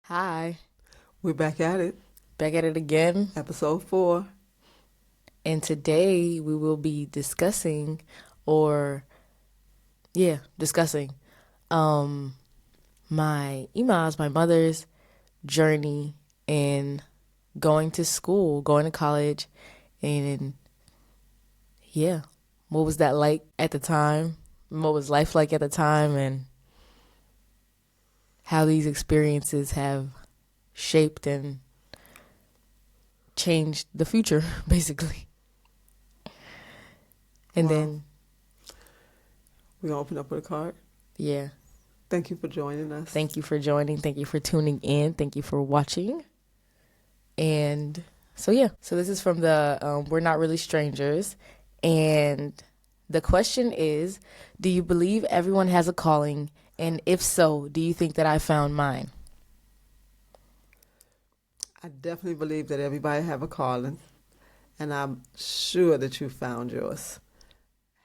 Hi, We're back at it, back at it again. episode 4. And today we will be discussing, or discussing um my mother's journey in going to school, going to college, and yeah, what was that like at the time? What was life like at the time, and how these experiences have shaped and changed the future, basically. And Well, then, we're going to open up with a card. yeah. Thank you for joining us. Thank you for joining. Thank you for tuning in. Thank you for watching. And so this is from the We're Not Really Strangers. And the question is, do you believe everyone has a calling? And if so, do you think that I found mine? I definitely believe that everybody have a calling, and I'm sure that you found yours.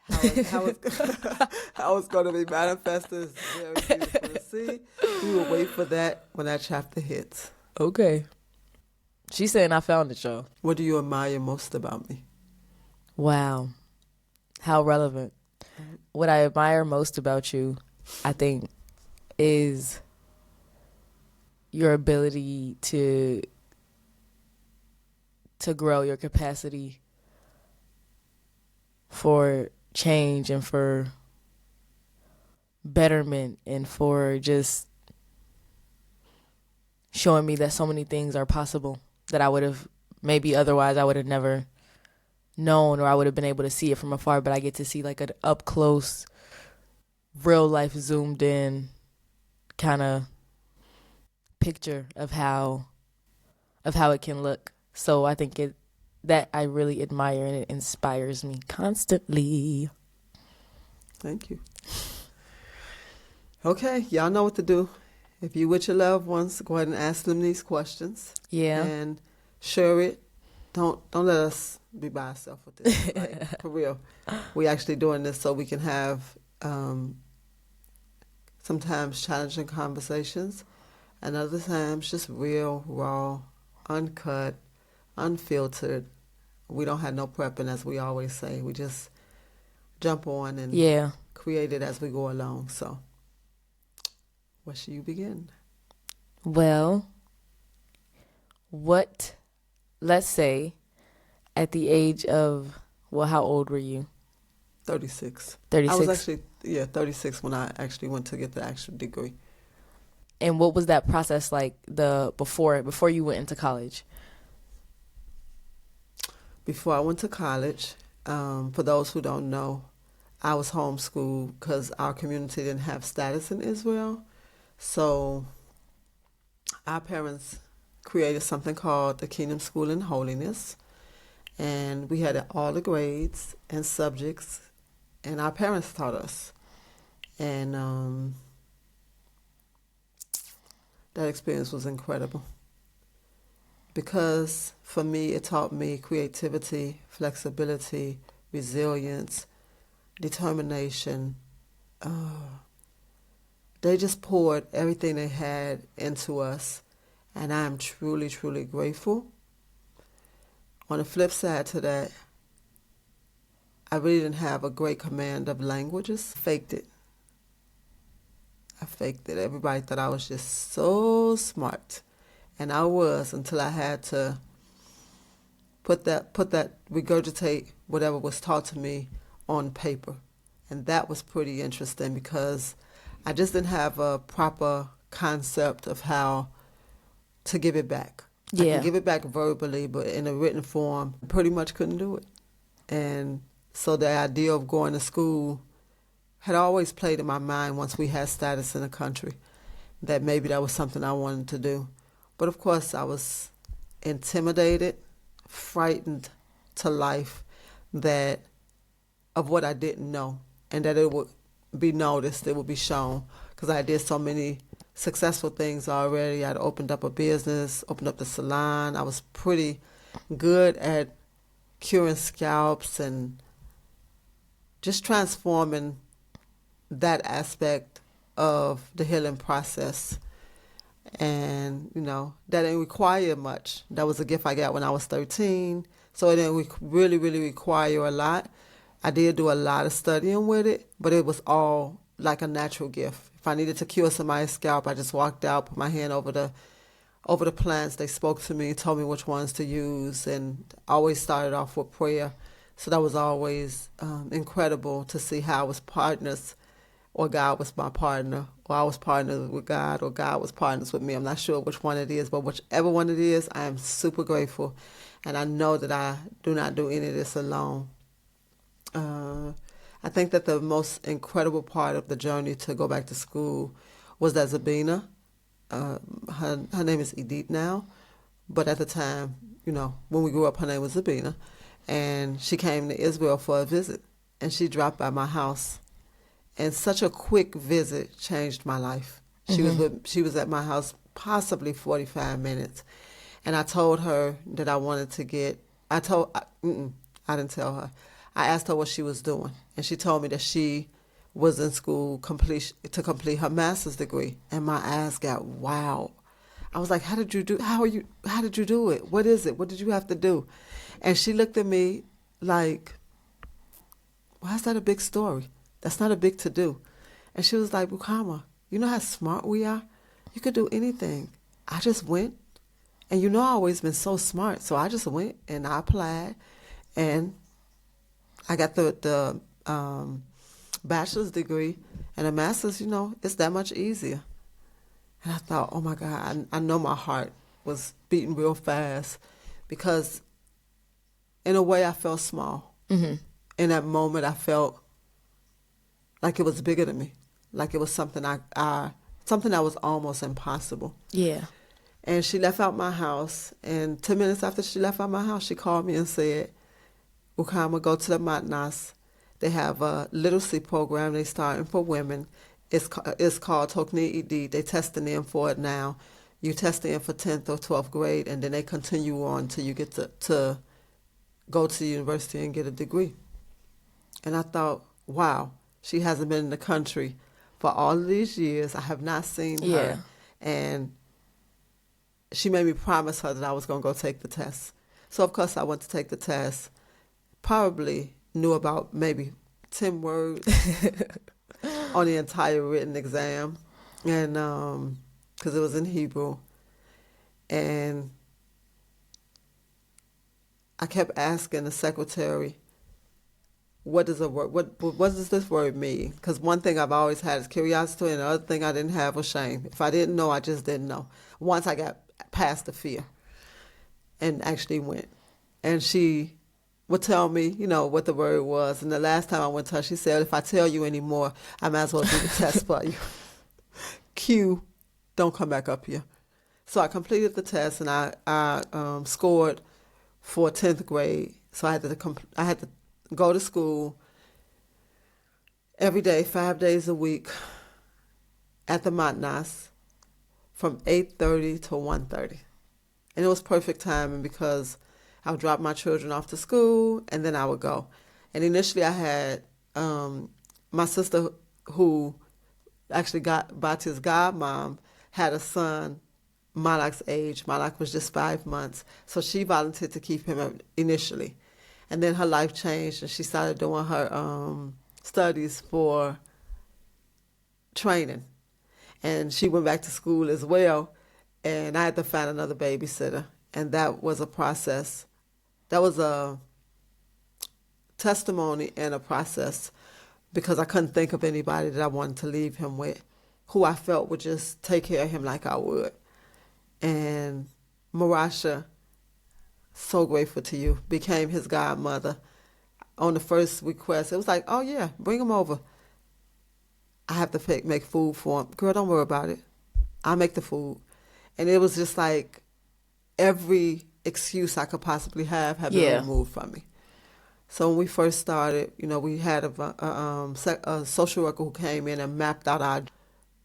How it's, how it's going to be manifested is very beautiful to see. We will wait for that when that chapter hits. Okay. She's saying I found it, y'all. What do you admire most about me? Wow. How relevant. What I admire most about you, I think, is your ability to grow, your capacity for change and for betterment and for just showing me that so many things are possible that I would have maybe otherwise I would have never known, or I would have been able to see it from afar, but I get to see like an up close, real life zoomed in kind of picture of how it can look. So I think that I really admire, and it inspires me constantly. Thank you. Okay, y'all know what to do. If you with your loved ones, go ahead and ask them these questions. Yeah. And share it. Don't let us be by ourselves with this. Like, for real. We actually doing this so we can have sometimes challenging conversations, and other times just real, raw, uncut, unfiltered. We don't have no prepping, as we always say. We just jump on and create it as we go along. So, where should you begin? Well, let's say at the age of, how old were you? 36. 36. I was actually 36 when I actually went to get the actual degree. And what was that process like before you went into college? Before I went to college, for those who don't know, I was homeschooled because our community didn't have status in Israel. So our parents created something called the Kingdom School in Holiness. And we had all the grades and subjects, and our parents taught us. And that experience was incredible. Because for me, it taught me creativity, flexibility, resilience, determination. They just poured everything they had into us, and I am truly, truly grateful. On the flip side to that, I really didn't have a great command of languages. I faked it. Everybody thought I was just so smart. And I was, until I had to regurgitate whatever was taught to me on paper. And that was pretty interesting because I just didn't have a proper concept of how to give it back. Yeah. I can give it back verbally, but in a written form, I pretty much couldn't do it. And so the idea of going to school had always played in my mind once we had status in the country, that maybe that was something I wanted to do. But of course, I was intimidated, frightened to life of what I didn't know, and that it would be noticed, it would be shown, because I did so many successful things already. I'd opened up a business, opened up the salon. I was pretty good at curing scalps and just transforming that aspect of the healing process. And that didn't require much. That was a gift I got when I was 13. So it didn't really, really require a lot. I did do a lot of studying with it, but it was all like a natural gift. If I needed to cure somebody's scalp, I just walked out, put my hand over the plants. They spoke to me, told me which ones to use, and always started off with prayer. So that was always incredible to see how I was partners, or God was my partner, or I was partners with God, or God was partners with me. I'm not sure which one it is, but whichever one it is, I am super grateful. And I know that I do not do any of this alone. I think that the most incredible part of the journey to go back to school was that Zabina, her name is Edith now, but at the time, when we grew up, her name was Zabina, and she came to Israel for a visit, and she dropped by my house, and such a quick visit changed my life. She was at my house possibly 45 minutes, and I told her that I wanted to I didn't tell her. I asked her what she was doing, and she told me that she was in school to complete her master's degree, and my eyes got wow. I was like, how did you do it? What is it? What did you have to do? And she looked at me like, why is that a big story? That's not a big to-do. And she was like, Rookamah, you know how smart we are? You could do anything. I just went, and I've always been so smart, so I just went, and I applied, and I got the bachelor's degree, and a master's, it's that much easier. And I thought, oh my God, I know my heart was beating real fast, because in a way I felt small. Mm-hmm. In that moment I felt like it was bigger than me, like it was something something that was almost impossible. Yeah. And she left out my house, and 10 minutes after she left out my house, she called me and said, Rookamah, go to the Matnas. They have a literacy program they starting for women. It's called Tokni ED. They testing in for it now. You test in for 10th or 12th grade, and then they continue on till you get to go to the university and get a degree. And I thought, wow, she hasn't been in the country for all of these years. I have not seen her. And she made me promise her that I was going to go take the test. So, of course, I went to take the test. Probably knew about maybe 10 words on the entire written exam, and because it was in Hebrew. And I kept asking the secretary, what does this word mean? Because one thing I've always had is curiosity, and the other thing I didn't have was shame. If I didn't know, I just didn't know. Once I got past the fear and actually went, and she would tell me, what the word was. And the last time I went to her, she said, if I tell you anymore, I might as well do the test for you. Q, don't come back up here. So I completed the test, and I scored for 10th grade. So I had to go to school every day, 5 days a week, at the Matnas from 8:30 to 1:30. And it was perfect timing, because I would drop my children off to school, and then I would go. And initially I had my sister, who actually got Bahtyah's godmom, had a son Malak's age. Malak was just 5 months. So she volunteered to keep him initially. And then her life changed, and she started doing her studies for training. And she went back to school as well, and I had to find another babysitter. And that was a process. That was a testimony and a process, because I couldn't think of anybody that I wanted to leave him with, who I felt would just take care of him like I would. And Marasha, so grateful to you, became his godmother. On the first request, it was like, oh yeah, bring him over. I have to make food for him. Girl, don't worry about it. I'll make the food. And it was just like every excuse I could possibly have had been removed from me. So when we first started, we had a social worker who came in and mapped out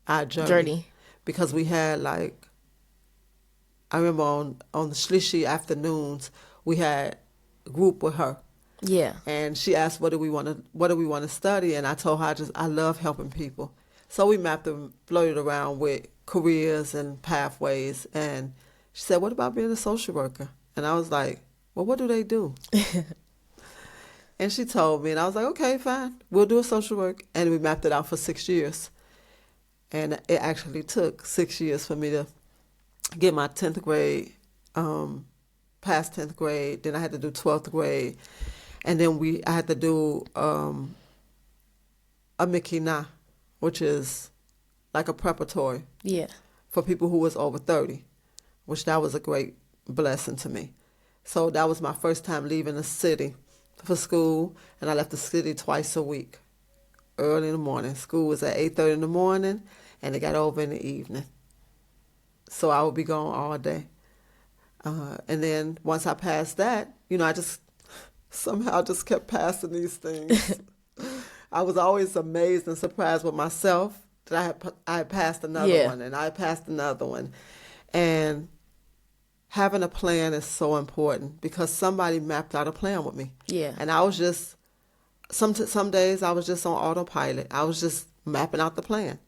our journey. Because we had I remember on the Shlishi afternoons, we had a group with her. Yeah. And she asked, what do we want to study? And I told her, I love helping people. So we mapped and floated around with careers and pathways. And she said, what about being a social worker? And I was like, well, what do they do? And she told me, and I was like, okay, fine. We'll do a social work. And we mapped it out for 6 years. And it actually took 6 years for me to get my 10th grade, past 10th grade. Then I had to do 12th grade. And then I had to do a Mikina, which is like a preparatory for people who was over 30, which that was a great blessing to me. So that was my first time leaving the city for school, and I left the city twice a week, early in the morning. School was at 8:30 in the morning, and it got over in the evening. So I would be gone all day. And then once I passed that, I just somehow just kept passing these things. I was always amazed and surprised with myself that I had passed another one, and I passed another one. And having a plan is so important because somebody mapped out a plan with me. Yeah. And I was just, some days I was just on autopilot. I was just mapping out the plan.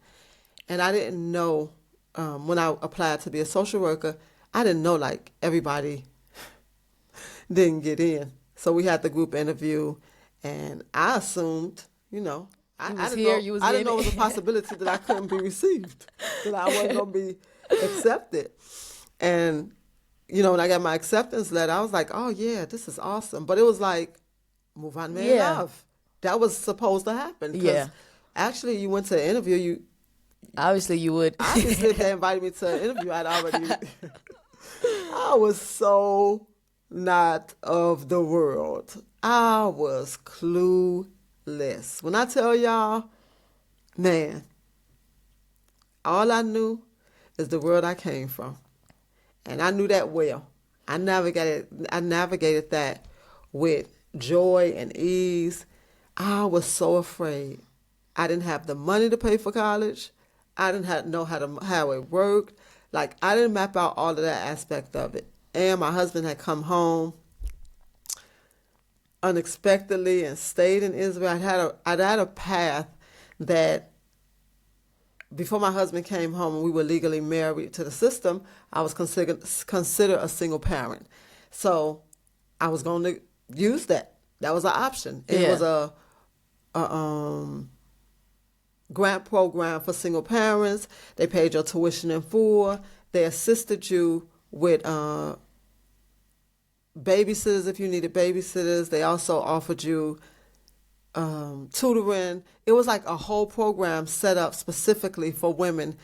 And I didn't know, when I applied to be a social worker, I didn't know like everybody didn't get in. So we had the group interview, and I assumed, I didn't know it was a possibility that I couldn't be received, that I wasn't going to be accepted. And, when I got my acceptance letter, I was like, oh, yeah, this is awesome. But it was like, move on, man, love. That was supposed to happen. Yeah. Actually, you went to an interview. Obviously, you would. Obviously, if they invited me to an interview, I'd already. I was so not of the world. I was clueless. When I tell y'all, man, all I knew is the world I came from. And I knew that well. I navigated that with joy and ease. I was so afraid. I didn't have the money to pay for college. I didn't know how it worked. Like, I didn't map out all of that aspect of it. And my husband had come home unexpectedly and stayed in Israel. I'd had a path that before my husband came home and we were legally married to the system, I was considered a single parent. So I was going to use that. That was an option. It was a grant program for single parents. They paid your tuition in full. They assisted you with babysitters if you needed babysitters. They also offered you tutoring. It was like a whole program set up specifically for women.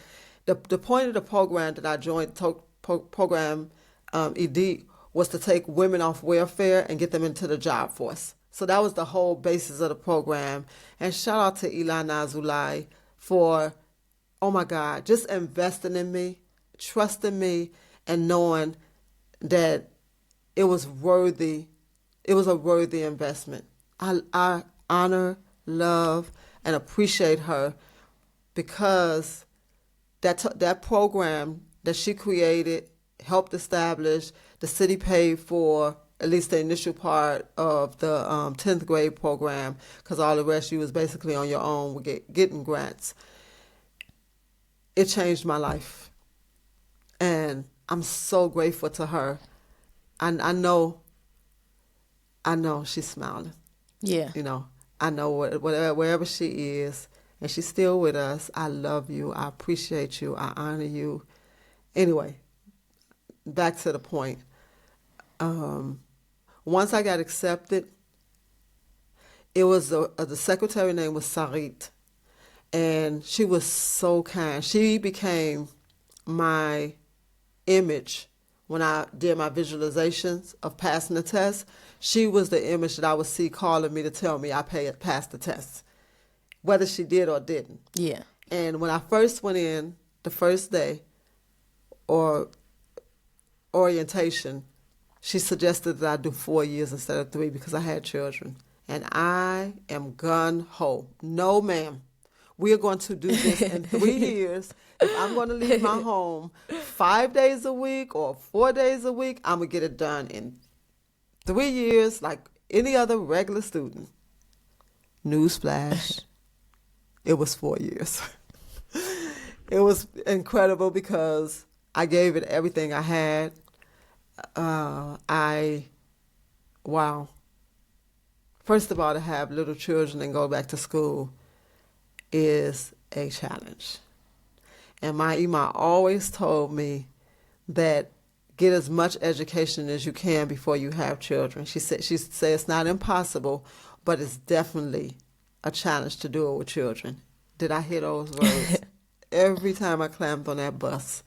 The point of the program that I joined, program ED, was to take women off welfare and get them into the job force. So that was the whole basis of the program. And shout out to Ilana Azulai for, oh my God, just investing in me, trusting me, and knowing that it was worthy. It was a worthy investment. I honor, love, and appreciate her because that program that she created, helped establish, the city paid for at least the initial part of the 10th grade program, because all the rest you was basically on your own with getting grants. It changed my life. And I'm so grateful to her. And I know she's smiling. Yeah. I know wherever she is, and she's still with us. I love you. I appreciate you. I honor you. Anyway, back to the point. Once I got accepted, it was the secretary name was Sarit, and she was so kind. She became my image when I did my visualizations of passing the test. She was the image that I would see calling me to tell me I passed the test, whether she did or didn't. Yeah. And when I first went in the first day or orientation, she suggested that I do 4 years instead of 3 because I had children. And I am gun-ho. No, ma'am. We are going to do this in 3 years. If I'm going to leave my home 5 days a week or 4 days a week, I'm going to get it done in 3 years like any other regular student. Newsflash. It was 4 years. It was incredible because I gave it everything I had. Wow. First of all, to have little children and go back to school is a challenge. And my Ima always told me that get as much education as you can before you have children. She said it's not impossible, but it's definitely a challenge to do it with children. Did I hear those words? Every time I climbed on that bus.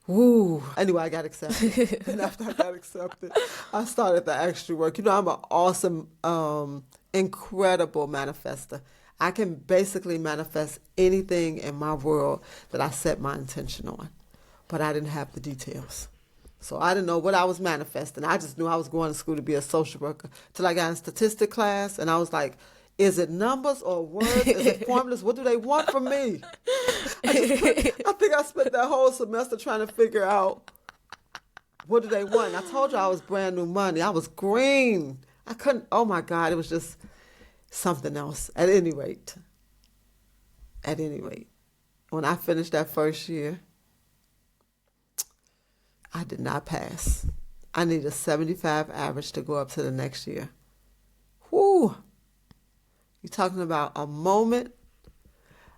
Woo. Anyway, I got accepted. And after I got accepted, I started the extra work. I'm an awesome, incredible manifester. I can basically manifest anything in my world that I set my intention on. But I didn't have the details. So I didn't know what I was manifesting. I just knew I was going to school to be a social worker. Till I got in statistic class, and I was like, is it numbers or words? Is it formulas? What do they want from me? I think I spent that whole semester trying to figure out what do they want. And I told you I was brand new money. I was green. I couldn't, oh my God, it was just something else. At any rate, when I finished that first year, I did not pass. I needed a 75 average to go up to the next year. Whoo! You're talking about a moment.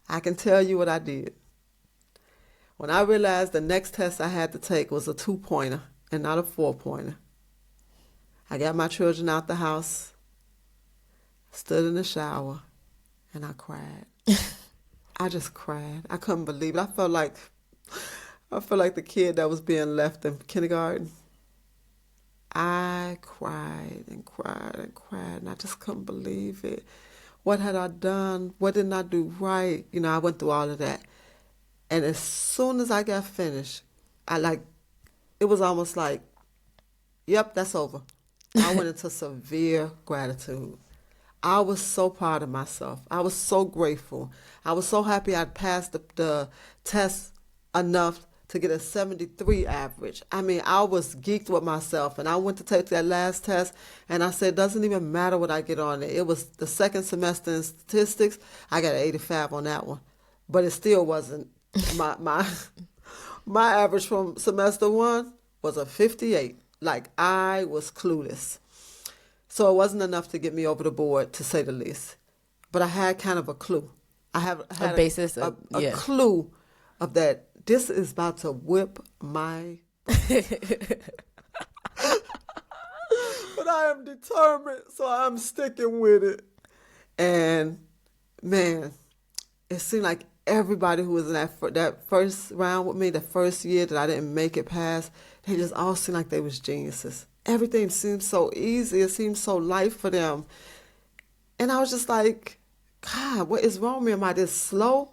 I can tell you what I did. When I realized the next test I had to take was a 2-pointer and not a 4-pointer, I got my children out the house, stood in the shower, and I cried. I just cried. I couldn't believe it. I felt like the kid that was being left in kindergarten. I cried and cried and cried, and I just couldn't believe it. What had I done? What didn't I do right? I went through all of that. And as soon as I got finished, it was almost like, yep, that's over. I went into severe gratitude. I was so proud of myself. I was so grateful. I was so happy I'd passed the test enough to get a 73 average. I mean, I was geeked with myself, and I went to take that last test, and I said, it doesn't even matter what I get on it. It was the second semester in statistics. I got an 85 on that one, but it still wasn't my average from semester 1 was a 58. Like, I was clueless. So it wasn't enough to get me over the board, to say the least. But I had kind of a clue. I had a basis, a clue of that. This is about to whip my butt. But I am determined, so I'm sticking with it. And, man, it seemed like everybody who was in that first round with me, the first year that I didn't make it past, they just all seemed like they was geniuses. Everything seemed so easy. It seemed so light for them. And I was just like, God, what is wrong with me? Am I this slow?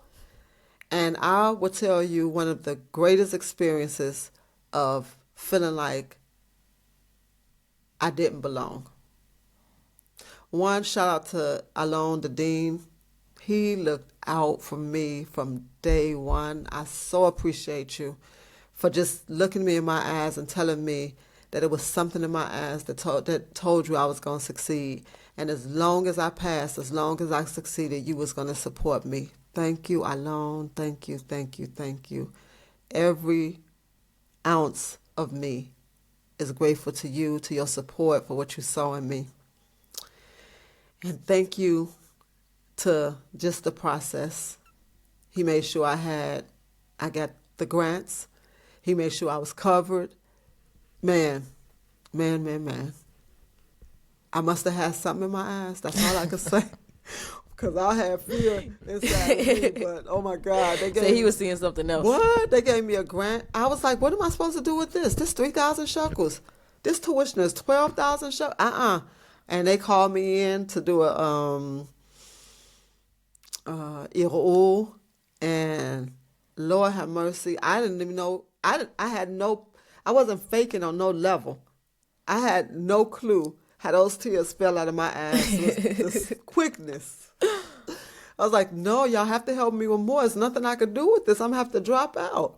And I will tell you one of the greatest experiences of feeling like I didn't belong. One, shout out to Alon, the dean. He looked out for me from day one. I so appreciate you for just looking me in my eyes and telling me that it was something in my eyes that told you I was going to succeed. And as long as I passed, as long as I succeeded, you was going to support me. Thank you, Alon. Thank you, thank you, thank you. Every ounce of me is grateful to you, to your support, for what you saw in me. And thank you to just the process. He made sure I got the grants. He made sure I was covered. Man. I must have had something in my eyes. That's all I could say. Because I had fear inside of me. But, oh, my God. He was seeing something else. What? They gave me a grant. I was like, what am I supposed to do with this? This 3,000 shekels. This tuition is 12,000 shekels. And they called me in to do a Irul. And Lord have mercy. I didn't even know. I wasn't faking on no level. I had no clue how those tears fell out of my eyes. This quickness. I was like, no, y'all have to help me with more. There's nothing I could do with this. I'm going to have to drop out.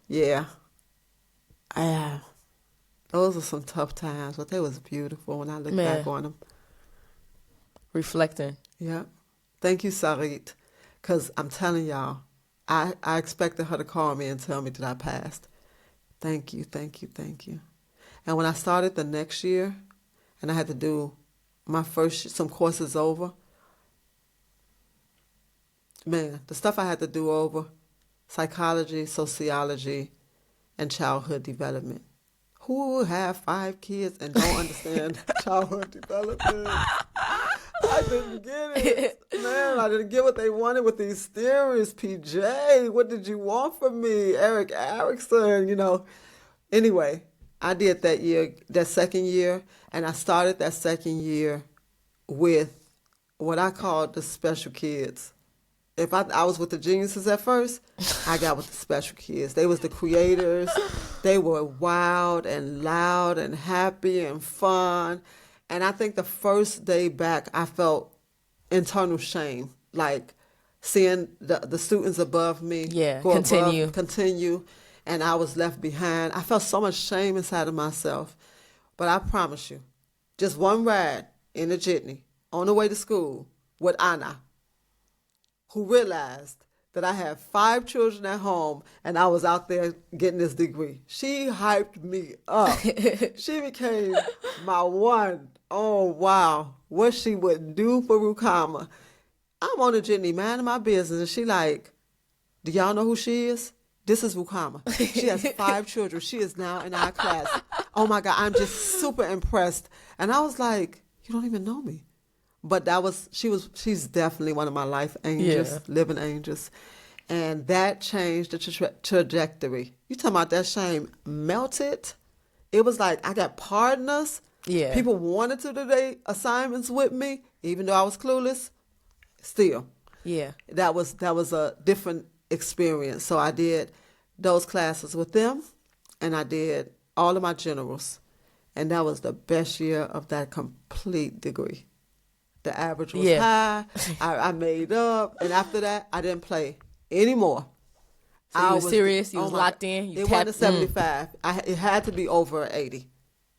Yeah. Those were some tough times, but they was beautiful when I look back on them. Reflecting. Yeah. Thank you, Sarit. Because I'm telling y'all, I expected her to call me and tell me that I passed. Thank you, thank you, thank you. And when I started the next year, and I had to do some courses over, man, the stuff I had to do over, psychology, sociology, and childhood development. Who will have 5 kids and don't understand childhood development? I didn't get it. Man, I didn't get what they wanted with these theories. PJ, what did you want from me? Eric Erickson, Anyway, I did that second year, and I started that second year with what I called the special kids. If I was with the geniuses at first, I got with the special kids. They was the creators. They were wild and loud and happy and fun. And I think the first day back, I felt internal shame, like seeing the students above me continue, and I was left behind. I felt so much shame inside of myself. But I promise you, just one ride in a jitney on the way to school with Anna, who realized that I had 5 children at home and I was out there getting this degree. She hyped me up. She became my one. Oh, wow. What she would do for Rookamah. I'm on a jitney, minding my business, and she like, do y'all know who she is? This is Rookamah. She has 5 children. She is now in our class. Oh, my God. I'm just super impressed. And I was like, you don't even know me. But she's definitely one of my life angels, living angels. And that changed the trajectory. You talking about that shame melted? It was like I got partners. Yeah. People wanted to do their assignments with me, even though I was clueless. Still. Yeah. That was a different experience. So I did those classes with them, and I did all of my generals. And that was the best year of that complete degree. The average was high. I made up. And after that, I didn't play anymore. So you was serious? You was locked in? It wasn't a 75. It had to be over 80.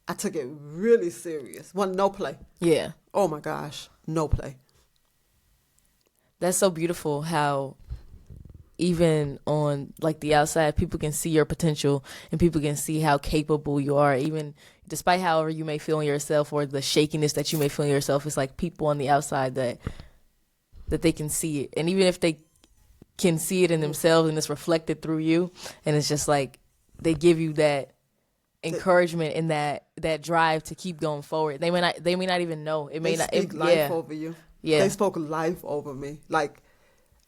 I took it really serious. No play. Yeah. Oh, my gosh. No play. That's so beautiful how even on like the outside, people can see your potential and people can see how capable you are, even despite however you may feel in yourself or the shakiness that you may feel in yourself. It's like people on the outside that they can see it. And even if they can see it in themselves and it's reflected through you, and it's just like they give you that encouragement and that drive to keep going forward. They may not even know. They speak life over you. Yeah. They spoke life over me. Like,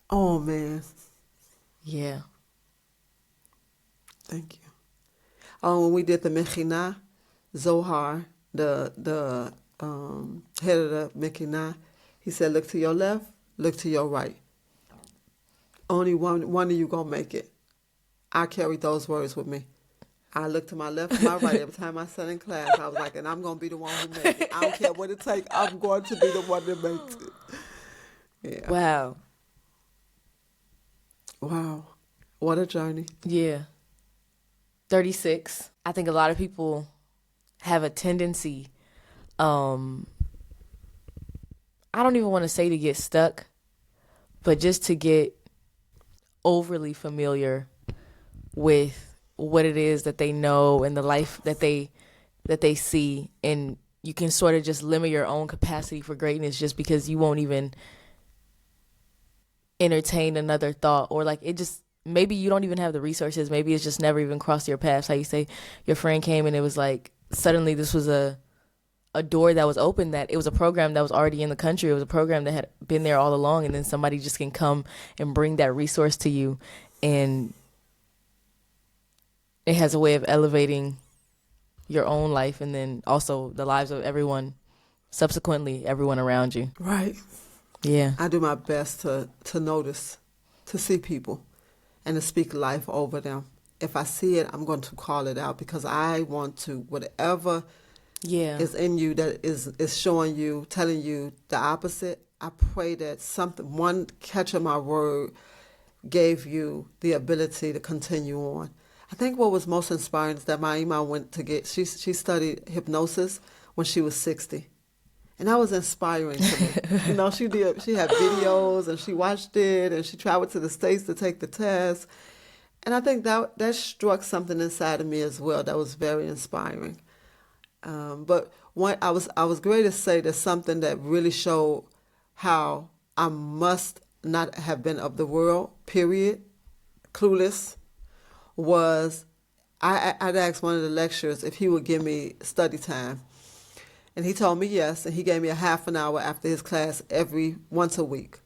oh man. Yeah. Thank you. When we did the Mechinah, Zohar, the head of the Mechinah, he said, look to your left, look to your right. Only one of you gonna make it. I carried those words with me. I looked to my left and my right every time I sat in class. I was like, and I'm gonna be the one who makes it. I don't care what it takes. I'm going to be the one that makes it. Yeah. Wow. What a journey. Yeah. 36. I think a lot of people have a tendency, I don't even want to say to get stuck, but just to get overly familiar with what it is that they know and the life that they see, and you can sort of just limit your own capacity for greatness just because you won't even entertain another thought, or like it just, maybe you don't even have the resources, maybe it's just never even crossed your path. How you say your friend came and it was like suddenly this was a door that was open, that it was a program that was already in the country, it was a program that had been there all along, and then somebody just can come and bring that resource to you, and it has a way of elevating your own life and then also the lives of everyone around you. Right. Yeah. I do my best to notice, to see people, and to speak life over them. If I see it, I'm going to call it out, because I want to, whatever is in you that is showing you, telling you the opposite, I pray that one catch of my word gave you the ability to continue on. I think what was most inspiring is that my imam went to she studied hypnosis when she was 60. And that was inspiring to me. You know, she had videos and she watched it and she traveled to the States to take the test. And I think that struck something inside of me as well that was very inspiring. But I was great to say that something that really showed how I must not have been of the world, period, clueless, was I'd asked one of the lecturers if he would give me study time. And he told me yes, and he gave me a half an hour after his class once a week.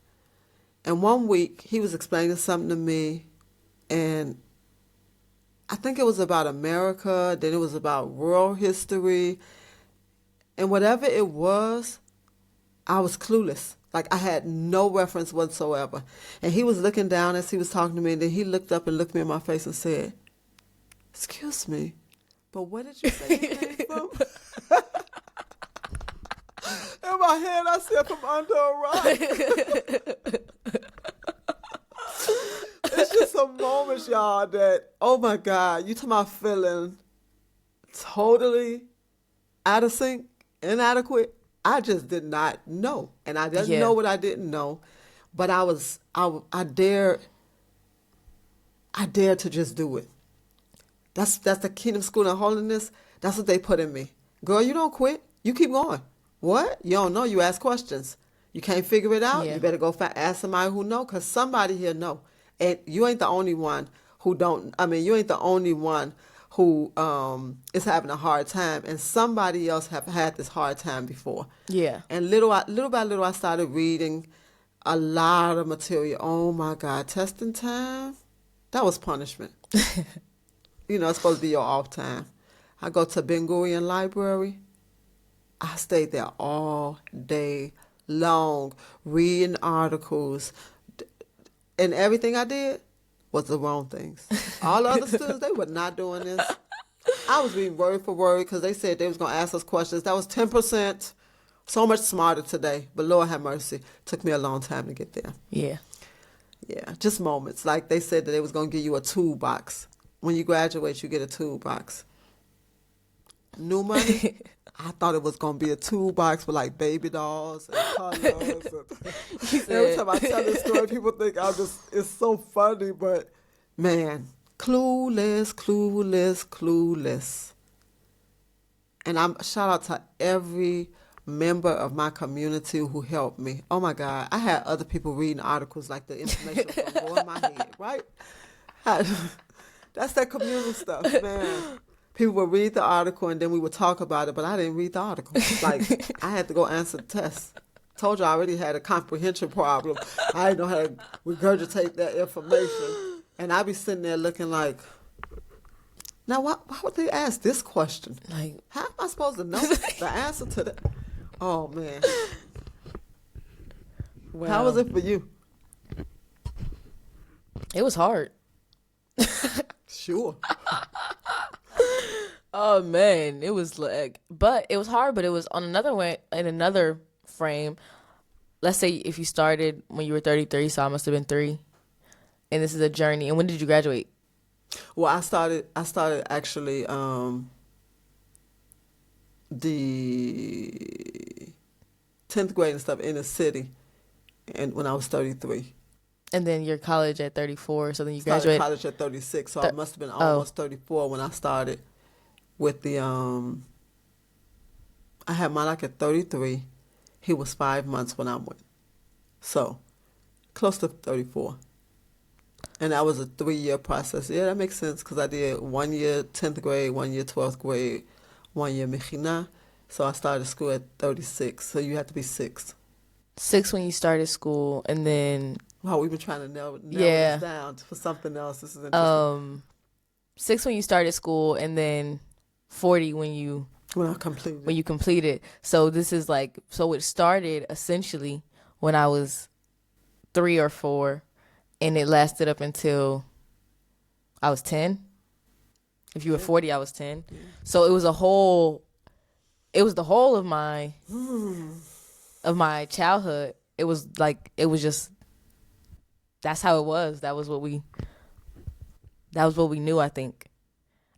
And one week, he was explaining something to me, and I think it was about America, then it was about world history, and whatever it was, I was clueless. Like, I had no reference whatsoever. And he was looking down as he was talking to me, and then he looked up and looked me in my face and said, "Excuse me, but where did you say you came from?" In my head, I said, "From under a rock." It's just some moments, y'all, that, oh my God, you talking about feeling totally out of sync, inadequate. I just did not know. And I didn't know what I didn't know. But I dared to just do it. That's the Kingdom School of Holiness. That's what they put in me. Girl, you don't quit. You keep going. What? You don't know. You ask questions. You can't figure it out. You better go ask somebody who know, because somebody here know. And you ain't the only one who don't. I mean, you ain't the only one who is having a hard time, and somebody else have had this hard time before. Yeah. And little by little, I started reading a lot of material. Oh my God, testing time? That was punishment. You know, it's supposed to be your off time. I go to Ben Gurion Library. I stayed there all day long, reading articles. And everything I did was the wrong things. All the other students, they were not doing this. I was reading word for word because they said they was going to ask us questions. That was 10%. So much smarter today. But Lord have mercy. Took me a long time to get there. Yeah. Yeah, just moments. Like they said that they was going to give you a toolbox. When you graduate, you get a toolbox. New money? I thought it was going to be a toolbox with like baby dolls and colors. Every time I tell this story, people think it's so funny, but man, clueless. And I'm shout out to every member of my community who helped me. Oh my God, I had other people reading articles like the information was going to go in my head, right? That's that communal stuff, man. People would read the article and then we would talk about it, but I didn't read the article. Like, I had to go answer the test. Told you I already had a comprehension problem. I didn't know how to regurgitate that information. And I'd be sitting there looking like, now why would they ask this question? Like, how am I supposed to know the answer to that? Oh, man. Well, how was it for you? It was hard. Sure. Oh man, it was like, but it was hard, but it was on another way, in another frame. Let's say if you started when you were 33, so I must have been 3, and this is a journey. And when did you graduate? Well, I started actually the 10th grade and stuff in the city, and when I was 33. And then your college at 34, so then you started graduated. College at 36, so I must have been almost 34 when I started with the I had Malak at 33. He was 5 months when I went, so close to 34. And that was a 3-year process. Yeah, that makes sense because I did 1 year 10th grade, 1 year 12th grade, 1 year Mechina. So I started school at 36. So you have to be 6. 6 when you started school, and then. Wow, we've been trying to narrow this down for something else. This is interesting. 6 when you started school, and then 40 when you completed. So this is like, so it started essentially when I was 3 or 4, and it lasted up until I was 10. If you were 40, I was 10. Yeah. So it was the whole of my childhood. It was just, that's how it was. That was what we knew, I think.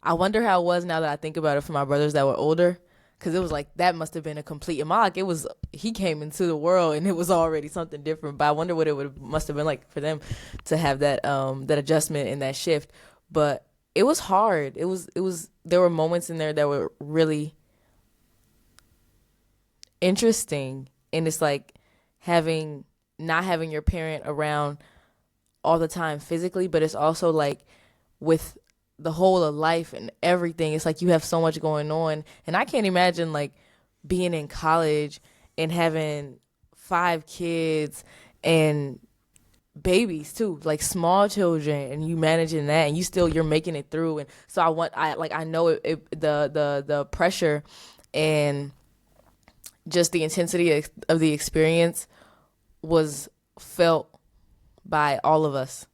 I wonder how it was now that I think about it for my brothers that were older, Because it was like, that must have been a complete, in my, like, it was, he came into the world and it was already something different. But I wonder what it must have been like for them to have that that adjustment and that shift. But it was hard. It was there were moments in there that were really interesting. And it's like not having your parent around all the time physically, but it's also like with the whole of life and everything, it's like you have so much going on. And I can't imagine like being in college and having 5 kids and babies too, like small children, and you managing that, and you're making it through. And so I know the pressure and just the intensity of the experience was felt by all of us.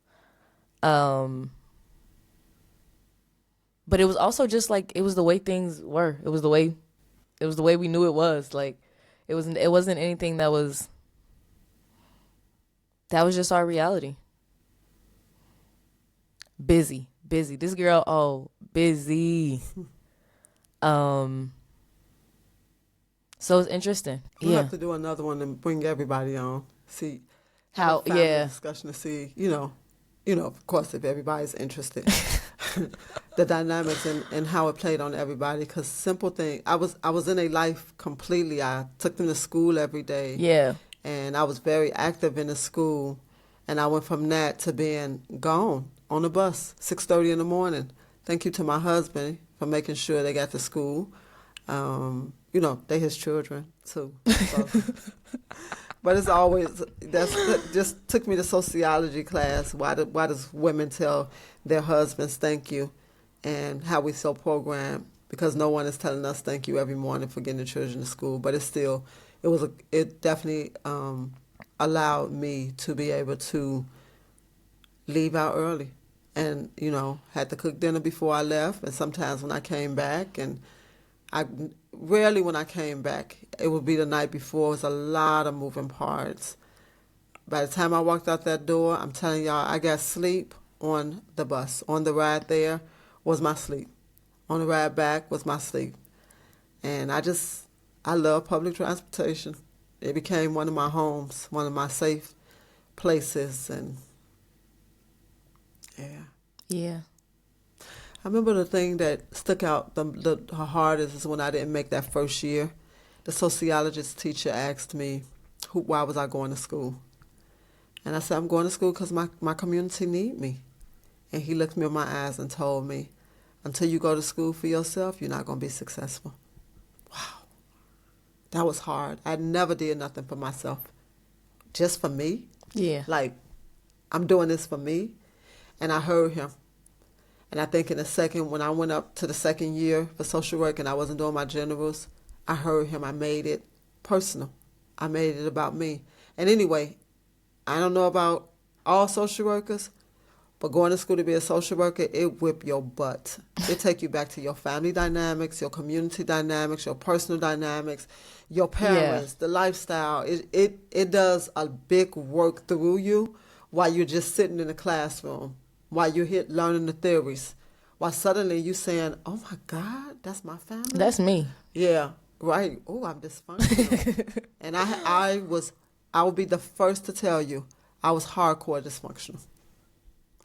But it was also just like, it was the way things were. It was the way we knew it was. Like, it wasn't anything that was just our reality. Busy. This girl, busy. So it's interesting. We'll have to do another one and bring everybody on. See how discussion to see, of course, if everybody's interested. The dynamics and how it played on everybody. Because simple thing, I was in a life completely. I took them to school every day. Yeah. And I was very active in the school. And I went from that to being gone on the bus, 6:30 in the morning. Thank you to my husband for making sure they got to school. They his children too. So. But it's always, that just took me to sociology class. Why does women tell their husbands thank you, and how we so programmed, because no one is telling us thank you every morning for getting the children to school. But it definitely allowed me to be able to leave out early, and had to cook dinner before I left. And sometimes when I came back, and rarely when I came back, it would be the night before. It was a lot of moving parts. By the time I walked out that door, I'm telling y'all, I got sleep on the bus. On the ride there was my sleep. On the ride back was my sleep. And I love public transportation. It became one of my homes, one of my safe places. And yeah. I remember the thing that stuck out the hardest is when I didn't make that first year. The sociologist teacher asked me, why was I going to school? And I said, I'm going to school because my community need me. And he looked me in my eyes and told me, until you go to school for yourself, you're not going to be successful. Wow. That was hard. I never did nothing for myself. Just for me. Yeah. Like, I'm doing this for me. And I heard him. And I think when I went up to the second year for social work and I wasn't doing my generals, I heard him. I made it personal. I made it about me. And anyway, I don't know about all social workers, but going to school to be a social worker, it whip your butt. It take you back to your family dynamics, your community dynamics, your personal dynamics, your parents, the lifestyle. It does a big work through you while you're just sitting in the classroom, while you're learning the theories, while suddenly you saying, oh my God, that's my family. That's me. Yeah, right. Oh, I'm dysfunctional. And I will be the first to tell you, I was hardcore dysfunctional.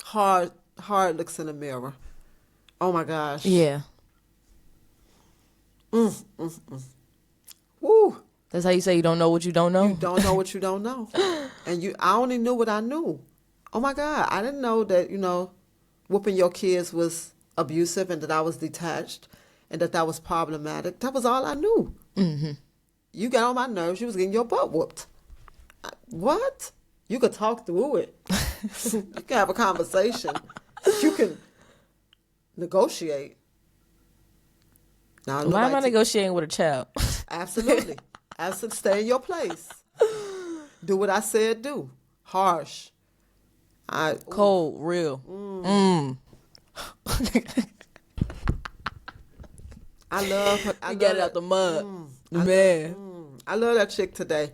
Hard looks in the mirror. Oh my gosh. Yeah. Woo. That's how you say you don't know what you don't know? You don't know what you don't know. And I only knew what I knew. Oh my God. I didn't know that, whooping your kids was abusive and that I was detached and that was problematic. That was all I knew. Mm-hmm. You got on my nerves. You was getting your butt whooped. What? You could talk through it. You can have a conversation. You can negotiate. Now, why am I negotiating with a child? Absolutely. Stay in your place. Do what I said do. Harsh. Cold, real. I love her. You got it out the mud. Man. I love that chick today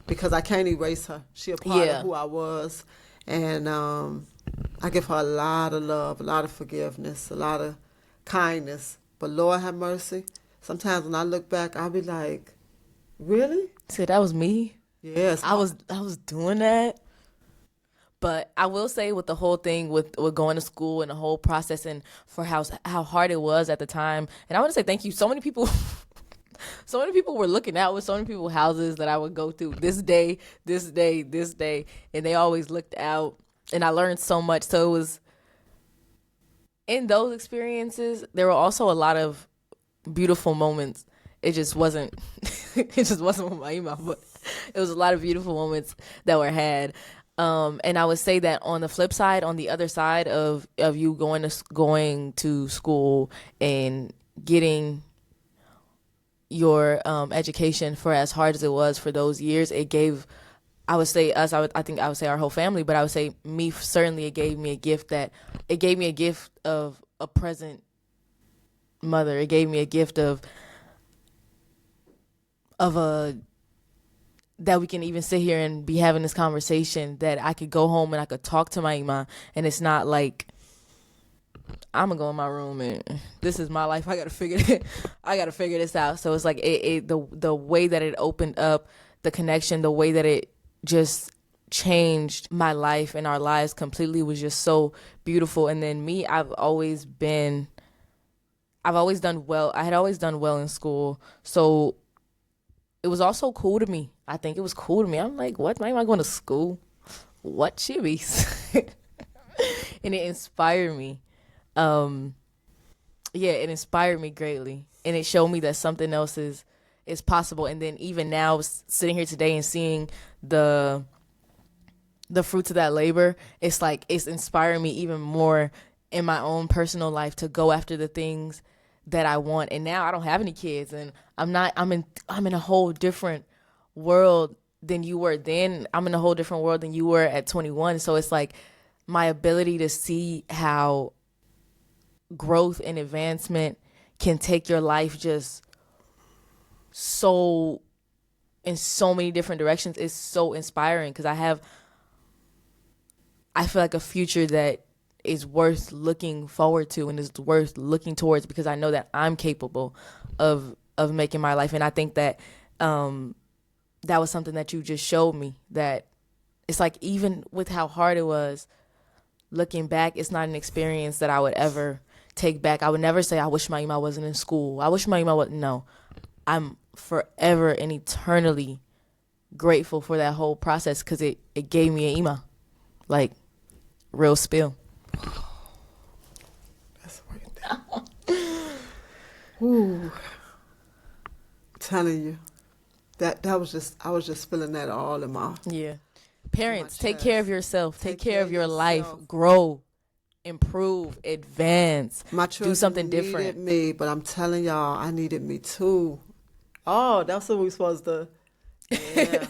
because I can't erase her. She a part of who I was. And I give her a lot of love, a lot of forgiveness, a lot of kindness. But Lord have mercy, sometimes when I look back, I'll be like, really? See, that was me. Yes. I was doing that. But I will say with the whole thing with going to school and the whole process and for how hard it was at the time. And I want to say thank you. So many people so many people were looking out with so many people's houses that I would go through this day, this day, this day. And they always looked out. And I learned so much. So it was in those experiences, there were also a lot of beautiful moments. It just wasn't it just wasn't with my email, but it was a lot of beautiful moments that were had. And I would say that on the flip side, on the other side of you going to school and getting your education, for as hard as it was for those years, it gave, I would say us, I think I would say our whole family, but I would say me, certainly it gave me a gift of a present mother. It gave me a gift of a that we can even sit here and be having this conversation, that I could go home and I could talk to my ima, and it's not like I'm gonna go in my room and this is my life. I gotta figure this out. So it's like the way that it opened up the connection, the way that it just changed my life and our lives completely was just so beautiful. And then me, I've always done well. I had always done well in school, so it was also cool to me. I think it was cool to me. I'm like, what? Why am I going to school? What chibis? And it inspired me. It inspired me greatly. And it showed me that something else is possible. And then even now, sitting here today and seeing the fruits of that labor, it's like it's inspiring me even more in my own personal life to go after the things that I want. And now I don't have any kids, and I'm in a whole different world than you were then. I'm in a whole different world than you were at 21. So it's like my ability to see how growth and advancement can take your life just so in so many different directions is so inspiring, because I feel like a future that is worth looking forward to and is worth looking towards, because I know that I'm capable of making my life. And I think that that was something that you just showed me, that it's like, even with how hard it was, looking back, it's not an experience that I would ever take back. I would never say, I wish my email wasn't in school. I wish my email wasn't. No, I'm forever and eternally grateful for that whole process, because it gave me an email. Like, real spill. That's right. Ooh. Telling you. That was just, I was just feeling that all in my Parents, take care of yourself. Take care of your life. Grow, improve, advance. My children do something different. Needed me, but I'm telling y'all, I needed me too. Oh, that's what we supposed to. Yeah,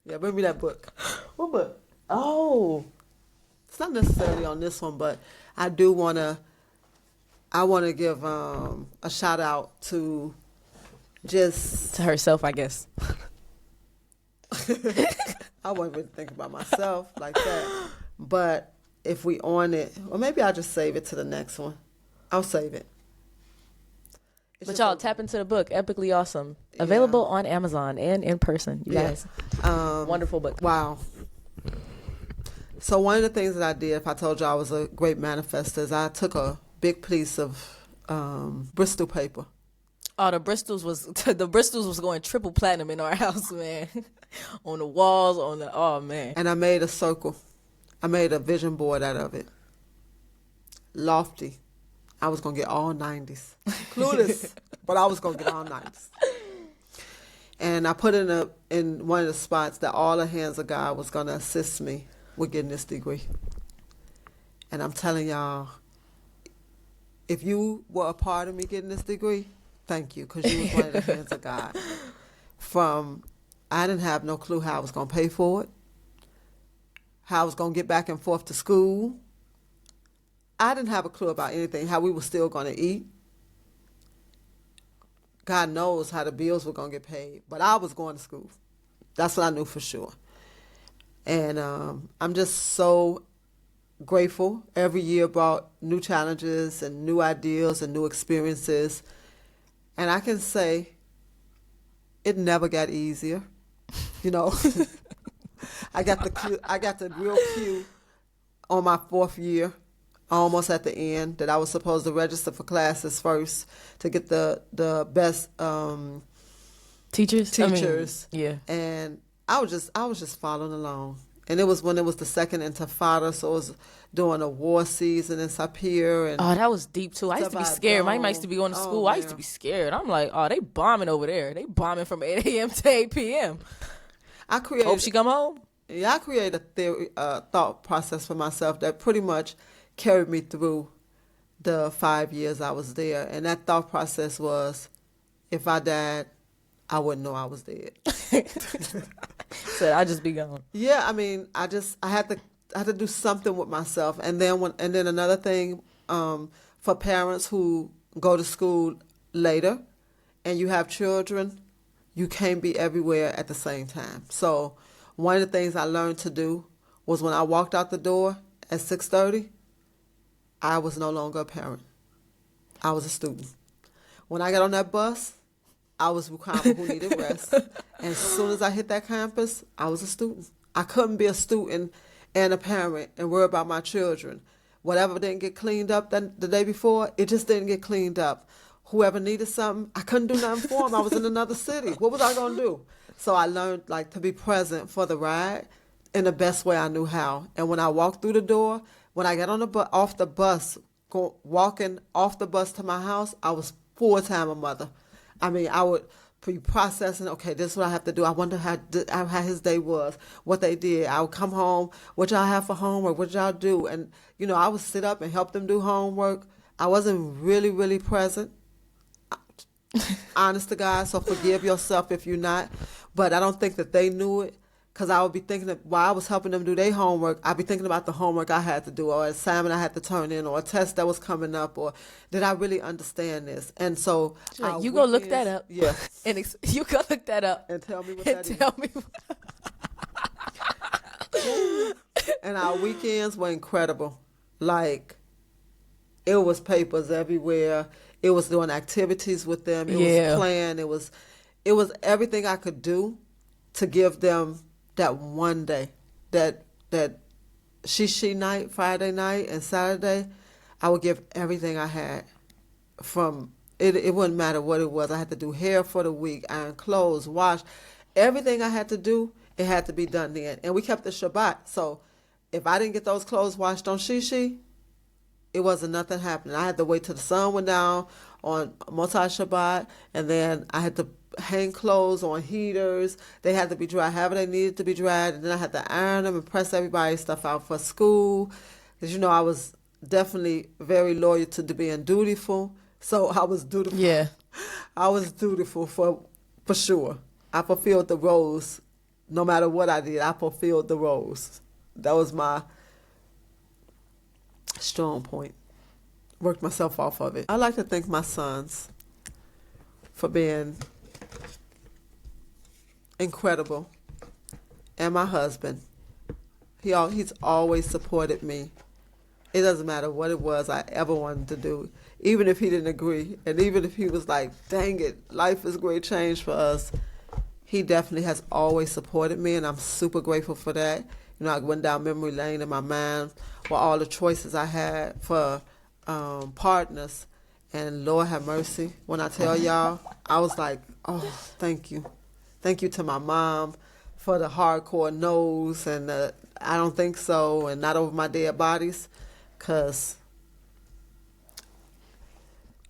yeah. Bring me that book. What book? Oh, it's not necessarily on this one, but I do wanna. I want to give a shout out to to herself, I guess. I wasn't really thinking about myself like that. But if we on it, or maybe I'll just save it to the next one. I'll save it. But y'all, tap into the book. Epically Awesome. Available on Amazon and in person, you guys. Wonderful book. Wow. So one of the things that I did, if I told you I was a great manifester, is I took a big piece of Bristol paper. Oh, the Bristols was going triple platinum in our house, man. On the walls, oh man. And I made a circle. I made a vision board out of it. Lofty. I was gonna get all 90s. Clueless, but I was gonna get all 90s. And I put in one of the spots that all the hands of God was gonna assist me with getting this degree. And I'm telling y'all, if you were a part of me getting this degree, thank you, because you was one of the hands of God. I didn't have no clue how I was going to pay for it, how I was going to get back and forth to school. I didn't have a clue about anything, how we were still going to eat. God knows how the bills were going to get paid, but I was going to school. That's what I knew for sure. And I'm just so grateful. Every year brought new challenges and new ideas and new experiences. And I can say it never got easier. You know, I got the real cue on my 4th year, almost at the end, that I was supposed to register for classes first to get the best teachers. Yeah. And I was just following along. And it was when it was the second Intifada, so it was during the war season in Sapir. And that was deep too. I used to be scared. My used to be going to school. I used to be scared. I'm like, they bombing over there. They bombing from 8 a.m. to 8 p.m. Hope she come home. Yeah, I created a theory, thought process for myself that pretty much carried me through the 5 years I was there. And that thought process was, if I died, I wouldn't know I was dead. Said I'd just be gone. Yeah, I mean, I had to do something with myself. And then another thing, for parents who go to school later and you have children, you can't be everywhere at the same time. So one of the things I learned to do was when I walked out the door at 6:30, I was no longer a parent. I was a student. When I got on that bus, I was Rookamah who needed rest. And as soon as I hit that campus, I was a student. I couldn't be a student and a parent and worry about my children. Whatever didn't get cleaned up the day before, it just didn't get cleaned up. Whoever needed something, I couldn't do nothing for them. I was in another city. What was I going to do? So I learned to be present for the ride in the best way I knew how. And when I walked through the door, when I got on off the bus, walking off the bus to my house, I was full-time a mother. I mean, I would be processing, okay, this is what I have to do. I wonder how his day was, what they did. I would come home, what y'all have for homework, what y'all do. And, I would sit up and help them do homework. I wasn't really, really present, honest to God, so forgive yourself if you're not. But I don't think that they knew it, because I would be thinking that while I was helping them do their homework, I'd be thinking about the homework I had to do, or an assignment I had to turn in, or a test that was coming up, or did I really understand this? And so you go look that up. Yeah. And you go look that up. And tell me what and that is. Tell me. And our weekends were incredible. It was papers everywhere. It was doing activities with them. It was playing. It was everything I could do to give them that one day, that she night, Friday night and Saturday. I would give everything I had. From it wouldn't matter what it was. I had to do hair for the week, iron clothes, wash. Everything I had to do, it had to be done then. And we kept the Shabbat. So if I didn't get those clothes washed on Shishi, it wasn't nothing happening. I had to wait till the sun went down on Motzei Shabbat, and then I had to hang clothes on heaters. They had to be dry however they needed to be dried, and then I had to iron them and press everybody's stuff out for school. Because, I was definitely very loyal to being dutiful. So I was dutiful. Yeah. I was dutiful for sure. I fulfilled the roles. No matter what I did, I fulfilled the roles. That was my strong point. Worked myself off of it. I like to thank my sons for being incredible, and my husband. He's always supported me. It doesn't matter what it was I ever wanted to do, even if he didn't agree, and even if he was like, dang it, life is great change for us. He definitely has always supported me, and I'm super grateful for that. I went down memory lane in my mind with all the choices I had for partners, and Lord have mercy. When I tell y'all, I was like, oh, thank you. Thank you to my mom for the hardcore no's and I don't think so and not over my dead bodies, because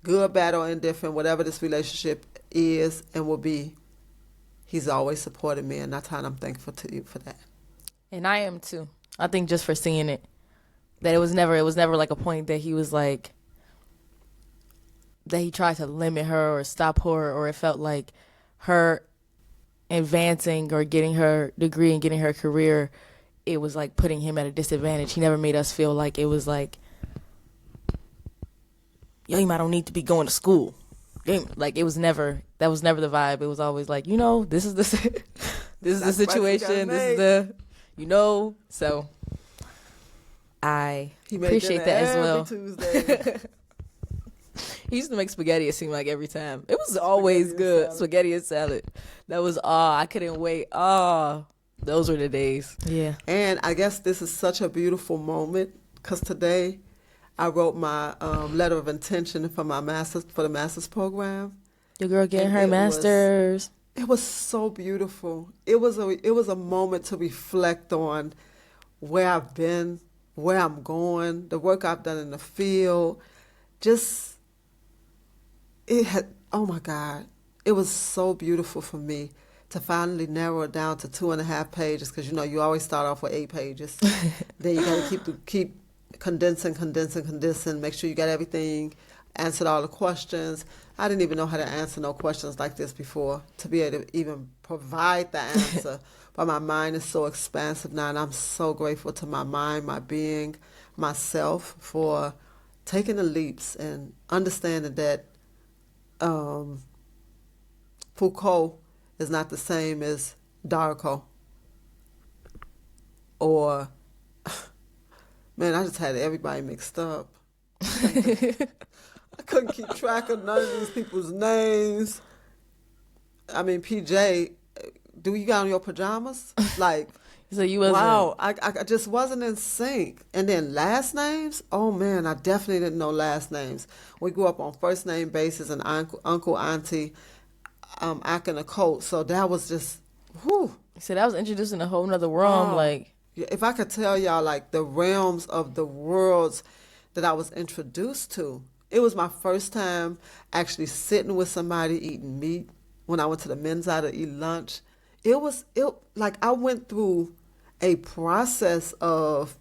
good, bad, or indifferent, whatever this relationship is and will be, he's always supported me, and that's how I'm thankful to you for that. And I am too. I think just for seeing it, that it was never like a point that he was like, that he tried to limit her or stop her, or it felt like her advancing or getting her degree and getting her career, it was like putting him at a disadvantage. He never made us feel like it was like, yo, you might don't need to be going to school. Like it was never, that was never the vibe. It was always like, this is the situation. This is the, so I appreciate that as well. Tuesday. He used to make spaghetti, it seemed like every time. It was always good. Spaghetti and salad. That was I couldn't wait. Those were the days. Yeah. And I guess this is such a beautiful moment because today I wrote my letter of intention for the master's program. Your girl getting her master's. It was so beautiful. It was a moment to reflect on where I've been, where I'm going, the work I've done in the field. Oh my God, it was so beautiful for me to finally narrow it down to 2.5 pages because you always start off with 8 pages. Then you got to keep condensing, make sure you got everything, answered all the questions. I didn't even know how to answer no questions like this before, to be able to even provide the answer. But my mind is so expansive now, and I'm so grateful to my mind, my being, myself for taking the leaps and understanding that Foucault is not the same as Darko. Or, man, I just had everybody mixed up. I couldn't keep track of none of these people's names. I mean, PJ, do you got on your pajamas? Like, so you wasn't. Wow, I just wasn't in sync. And then last names? Oh, man, I definitely didn't know last names. We grew up on first name basis and uncle, auntie, acting a cult. So that was just, whew. So that was introducing a whole nother realm. Wow. Like, if I could tell y'all, like, the realms of the worlds that I was introduced to. It was my first time actually sitting with somebody eating meat when I went to the men's out to eat lunch. Like I went through a process of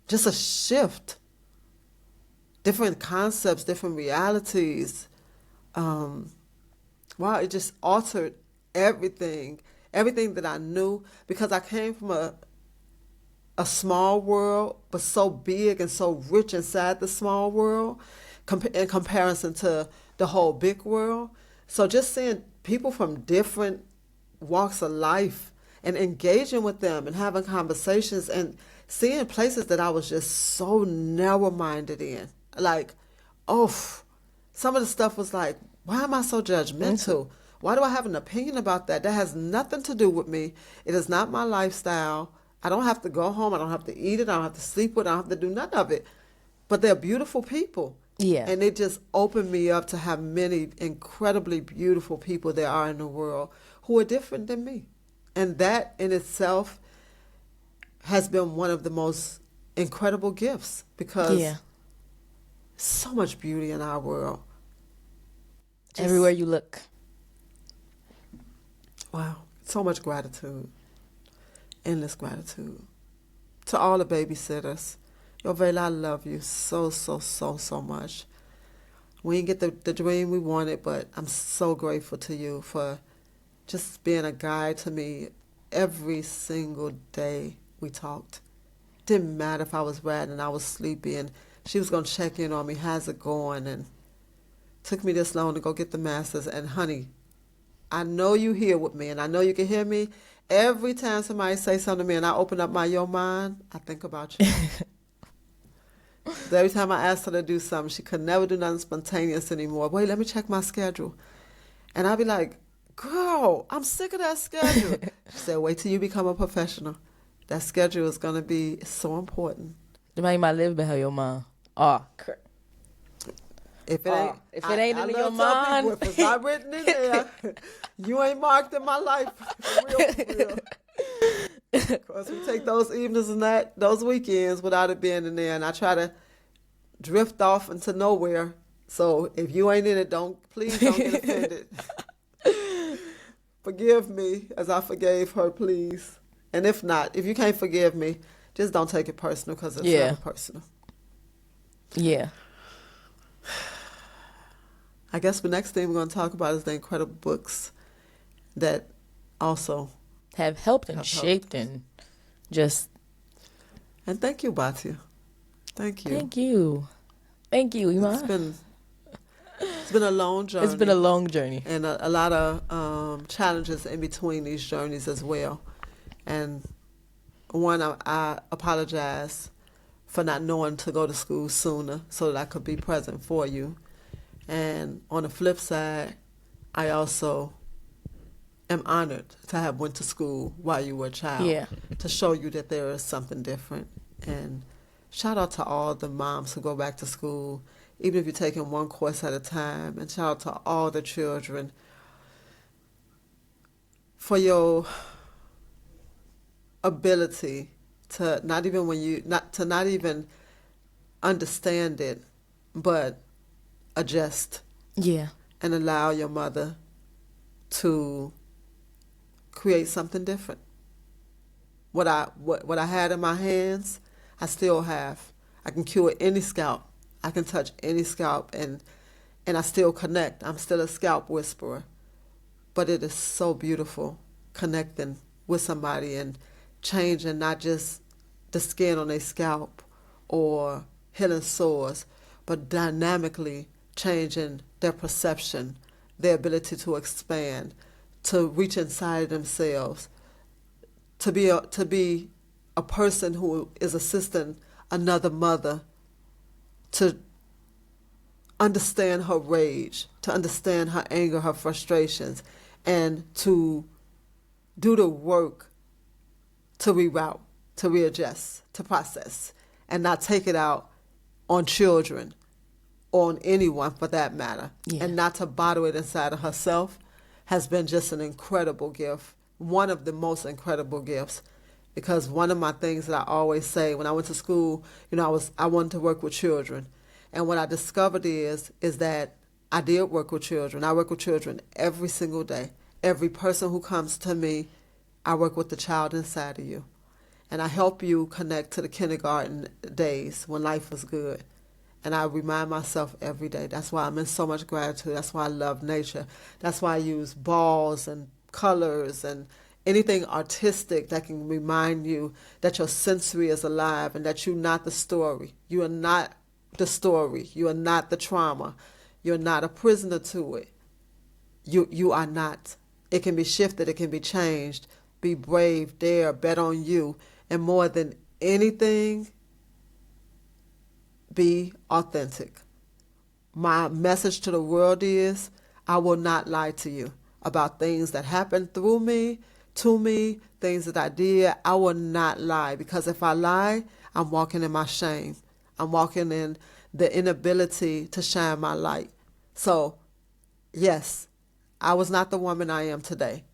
just a shift, different concepts, different realities. Wow, it just altered everything that I knew, because I came from a small world, but so big and so rich inside the small world in comparison to the whole big world. So just seeing people from different walks of life and engaging with them and having conversations and seeing places that I was just so narrow-minded in. Like, some of the stuff was like, why am I so judgmental? Why do I have an opinion about that? That has nothing to do with me. It is not my lifestyle. I don't have to go home. I don't have to eat it. I don't have to sleep with it. I don't have to do none of it. But they're beautiful people. Yeah. And it just opened me up to have many incredibly beautiful people there are in the world who are different than me. And that in itself has been one of the most incredible gifts, because so much beauty in our world. Everywhere you look. Wow. So much gratitude. Endless gratitude. To all the babysitters. Yo, Vela, I love you so, so, so, so much. We didn't get the dream we wanted, but I'm so grateful to you for just being a guide to me every single day we talked. Didn't matter if I was riding and I was sleepy, and she was going to check in on me. How's it going? And took me this long to go get the master's. And honey, I know you here with me, and I know you can hear me. Every time somebody say something to me and I open up your mind, I think about you. Every time I asked her to do something, she could never do nothing spontaneous anymore. Wait, let me check my schedule. And I'd be like, girl, I'm sick of that schedule. She said, wait till you become a professional. That schedule is going to be so important. You might live behind your mom. Crap. If it ain't, in your mind, if it's not written in there, you ain't marked in my life. For real. Because we take those evenings and those weekends without it being in there, and I try to drift off into nowhere. So if you ain't in it, please don't get offended. Forgive me as I forgave her, please. And if not, if you can't forgive me, just don't take it personal, because it's never personal. Yeah. I guess the next thing we're going to talk about is the incredible books that also have helped and shaped and just. And thank you, Bahtyah. Thank you. Thank you. Thank you, Iman. It's been a long journey. It's been a long journey. And a lot of challenges in between these journeys as well. And one, I apologize for not knowing to go to school sooner so that I could be present for you. And on the flip side, I also am honored to have went to school while you were a child. Yeah. To show you that there is something different. And shout out to all the moms who go back to school, even if you're taking one course at a time. And shout out to all the children for your ability to not even understand it, but adjust. Yeah. And allow your mother to create something different. What I had in my hands, I still have. I can cure any scalp. I can touch any scalp, and I still connect. I'm still a scalp whisperer. But it is so beautiful connecting with somebody and changing not just the skin on their scalp or healing sores, but dynamically changing their perception, their ability to expand, to reach inside themselves, to be a person who is assisting another mother to understand her rage, to understand her anger, her frustrations, and to do the work to reroute, to readjust, to process, and not take it out on children or on anyone for that matter, and not to bottle it inside of herself, has been just an incredible gift, one of the most incredible gifts. Because one of my things that I always say when I went to school, I wanted to work with children. And what I discovered is that I did work with children. I work with children every single day. Every person who comes to me, I work with the child inside of you. And I help you connect to the kindergarten days when life was good. And I remind myself every day. That's why I'm in so much gratitude. That's why I love nature. That's why I use balls and colors and anything artistic that can remind you that your sensory is alive and that you're not the story. You are not the story. You are not the trauma. You're not a prisoner to it. You are not. It can be shifted. It can be changed. Be brave, dare, bet on you. And more than anything, be authentic. My message to the world is, I will not lie to you about things that happened through me, to me, things that I did. I will not lie, because if I lie, I'm walking in my shame. I'm walking in the inability to shine my light. So, yes, I was not the woman I am today,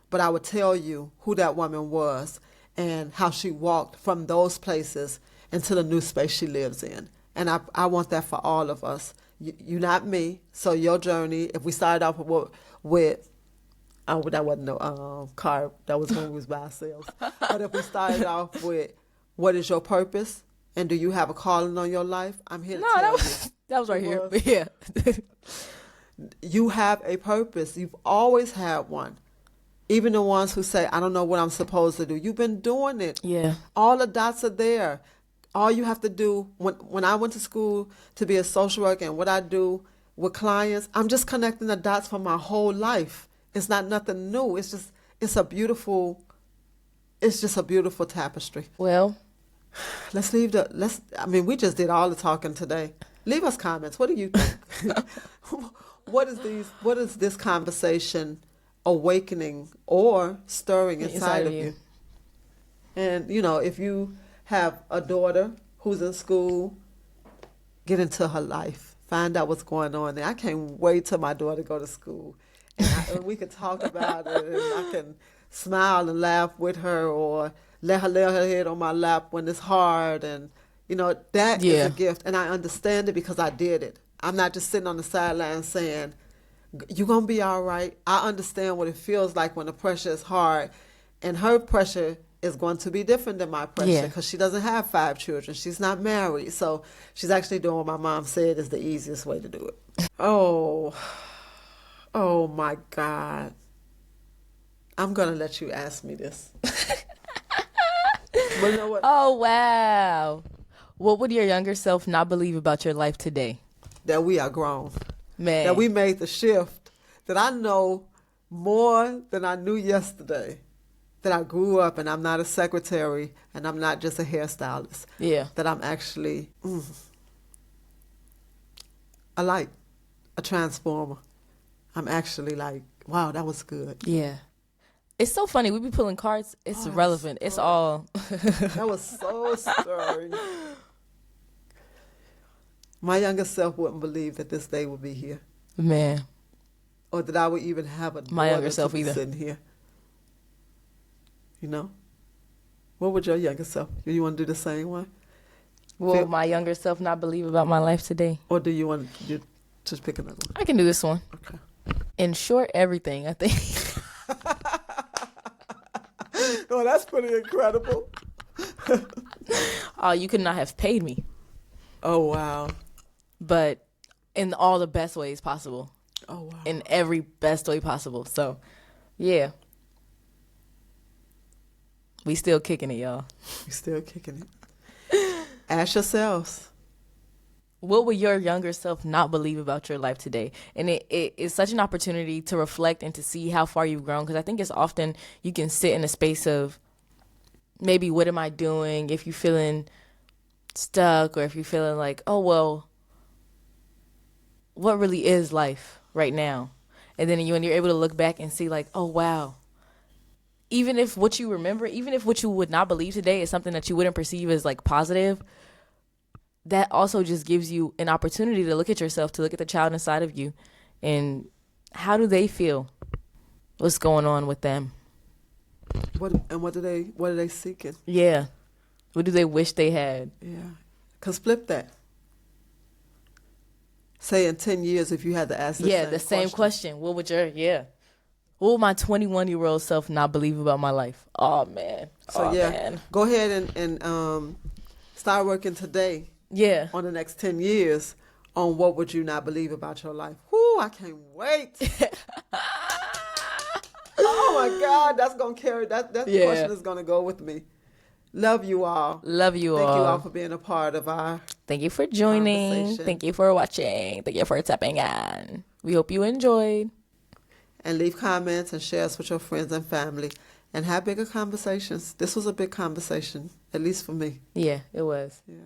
but I would tell you who that woman was and how she walked from those places into the new space she lives in. And I want that for all of us. You're not me, so your journey, if we started off with that wasn't no car, that was when we was by ourselves. But if we started off with, what is your purpose? And do you have a calling on your life? I'm here to tell you. That was right here. But yeah. You have a purpose. You've always had one. Even the ones who say, I don't know what I'm supposed to do. You've been doing it. Yeah. All the dots are there. All you have to do, when I went to school to be a social worker and what I do with clients, I'm just connecting the dots for my whole life. It's not nothing new. It's just a beautiful tapestry. Well, we just did all the talking today. Leave us comments. What do you think? What is this conversation awakening or stirring inside of you? And, if you have a daughter who's in school, get into her life. Find out what's going on there. I can't wait till my daughter go to school. And we can talk about it, and I can smile and laugh with her, or let her lay her head on my lap when it's hard. And, that is a gift. And I understand it because I did it. I'm not just sitting on the sidelines saying, you're going to be all right. I understand what it feels like when the pressure is hard. And her pressure is going to be different than my pressure because she doesn't have 5 children. She's not married. So she's actually doing what my mom said is the easiest way to do it. Oh my God. I'm going to let you ask me this. But you know what? Oh, wow. What would your younger self not believe about your life today? That we are grown. Man. That we made the shift. That I know more than I knew yesterday. that I grew up and I'm not a secretary and I'm not just a hairstylist. Yeah. That I'm actually a light, a transformer. I'm actually like, wow, that was good. Yeah. It's so funny. We be pulling cards. It's relevant. It's all. That was so stirring. My younger self wouldn't believe that this day would be here. Man. Or that I would even have a My younger daughter self to be either. sitting here. You know? What would your younger self? Do you want to do the same one? Will my younger self not believe about my life today? Or do you want to just pick another one? I can do this one. Okay. In short, everything, I think. Oh, that's pretty incredible. Oh, you could not have paid me. Oh, wow. But in all the best ways possible. Oh, wow. In every best way possible. So, yeah. We still kicking it, y'all. You're still kicking it. Ask yourselves. What would your younger self not believe about your life today? And it is such an opportunity to reflect and to see how far you've grown. Because I think it's often you can sit in a space of maybe what am I doing? If you're feeling stuck or if you're feeling like, oh, well, what really is life right now? And then when you're able to look back and see like, oh, wow. Even if what you remember, even if what you would not believe today is something that you wouldn't perceive as like positive, that also just gives you an opportunity to look at yourself, to look at the child inside of you, and how do they feel? What's going on with them? What are they seeking? Yeah. What do they wish they had? Yeah. Because flip that. Say in 10 years if you had to ask the same question. What would my 21-year-old self not believe about my life? Oh, man. Man. Go ahead and start working today. Yeah. On the next 10 years on what would you not believe about your life. Whoo, I can't wait. Oh, my God. That's going to carry, that question is going to go with me. Love you all. Love you all. Thank you all for being a part of our Thank you for joining. Thank you for watching. Thank you for tapping in. We hope you enjoyed. And leave comments and share us with your friends and family. And have bigger conversations. This was a big conversation, at least for me. Yeah, it was. Yeah.